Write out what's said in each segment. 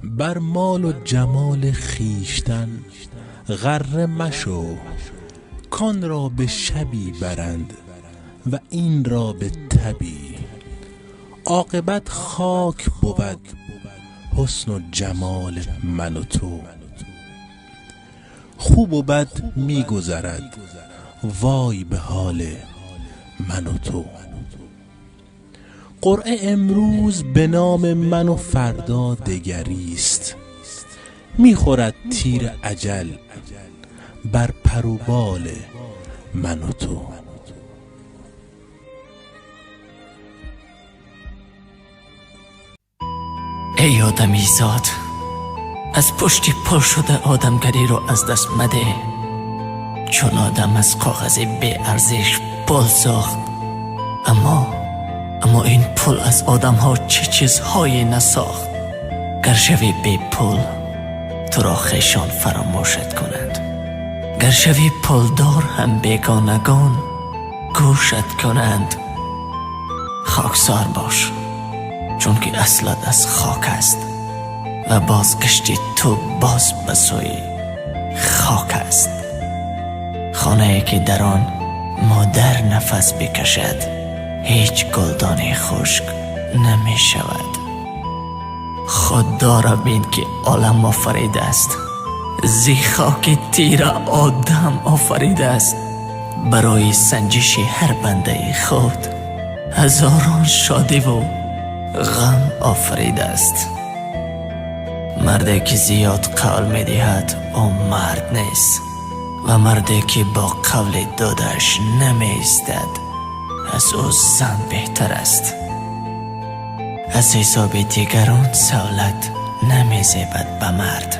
بر مال و جمال خیشتن غره مشو، کان را به شبی برند و این را به تبی. عاقبت خاک بود حسن و جمال من و تو. خوب و بد می گذرد وای به حال من و تو. قرعه امروز به نام من و فردا دگریست، می خورد تیر اجل بر پر و بال من و تو. ای آدمی زاد، از پشتی پر شده آدمگری رو از دست مده، چون آدم از کاغذ بی ارزش پل ساخت. اما این پل از آدم ها چه چیزهایی نساخت. گر شوی بی پل تو را خویشان فراموشت کنند، گر شوی پلدار هم بیگانگان گوشت کنند. خاکسار باش چون که اصلت از خاک است و بازگشتی تو باز به سوی خاک است. خانه ای که در آن مادر نفس بکشد هیچ گلدانی خشک نمی شود. خدا را بین که عالم آفریده است، زی خاک تیره آدم آفریده است. برای سنجش هر بنده خود هزاران شادی و غم آفریده است. مردی که زیاد قول می دهد او مرد نیست و مردی که با قول دادش نمی ایستد از او زن بهتر است. از حساب دیگران سهولت نمی زیبد به مرد.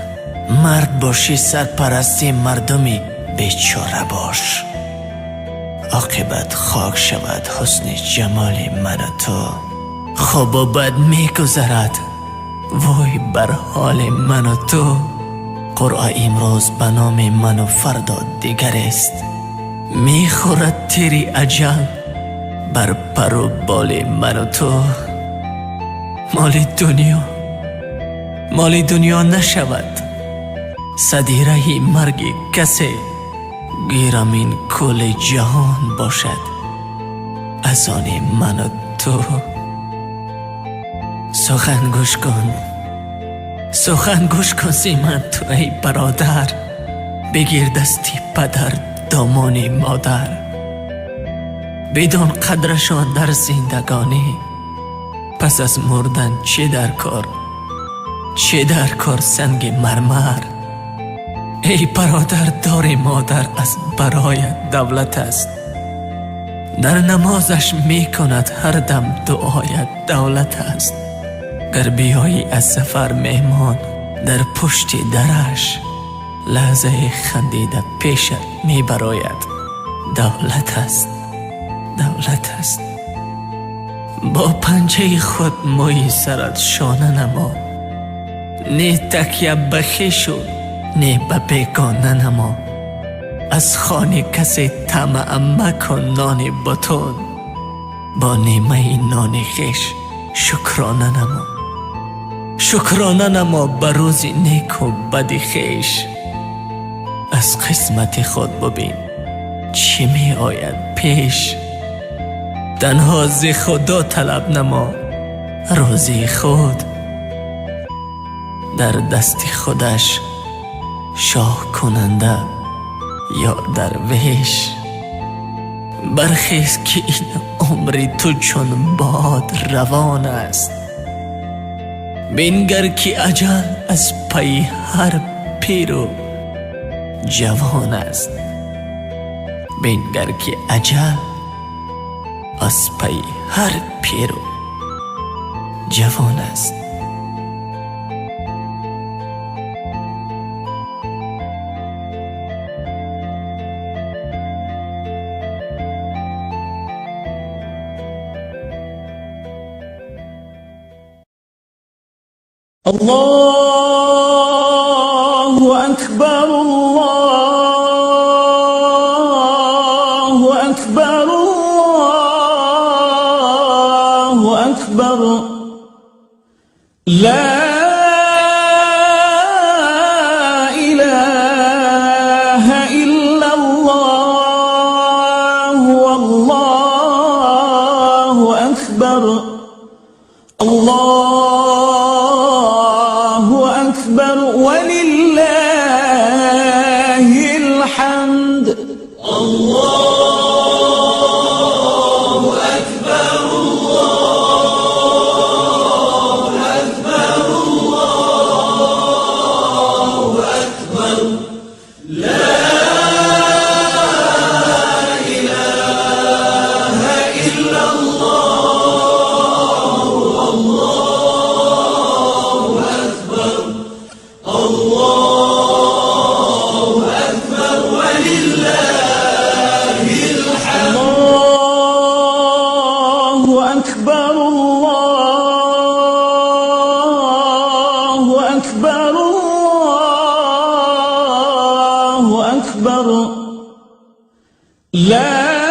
مرد باشی سرپرستی مردمی بیچاره باش، عاقبت خاک شود حسن جمال من و تو. خوب و بد می گذرد وای بر حال من و تو. قرعه امروز به نام من و فردا دیگر است، می خورد تیری اجل بر پر و بال من و تو. مال دنیا نشود صدیره مرگ کسی، گیرم این کل جهان باشد از آن من و تو. سخن گوش کن سی من تو ای برادر، بگیر دستی پدر دامان مادر. بدون قدرشان در زندگانی، پس از مردن چه در کار سنگ مرمر. ای برادر دار مادر از برایت دولت است، در نمازش می کند هر دم دعایت دولت است. گر بیایی از سفر مهمان در پشت درش، لحظه خندیده پیشت می براید دولت است. با پنجه خود موی سرت شانه نما، نه تکیه به خویش و نه به بیگانه نما. از خانه کسی طمع مکن نان بتون، با نیمه نان خویش شکرانه نما به روز نیک و بد خویش. از قسمت خود ببین چی می آید پیش، تنها ز خدا طلب نما روزی خود. در دست خودش شاه کننده یا درویش. برخیز که این عمر تو چون باد روان است، بنگر که اجل از پی هر پیر و جوان است. بنگر که اجل از پی هر پیر و جوان است. الله أكبر الله أكبر الله أكبر لا أكبر ولله الحمد. الله أكبر الله أكبر الله أكبر لا إله إلا الله. الله أكبر الله أكبر ولله الحمد. الله أكبر الله أكبر الله أكبر لا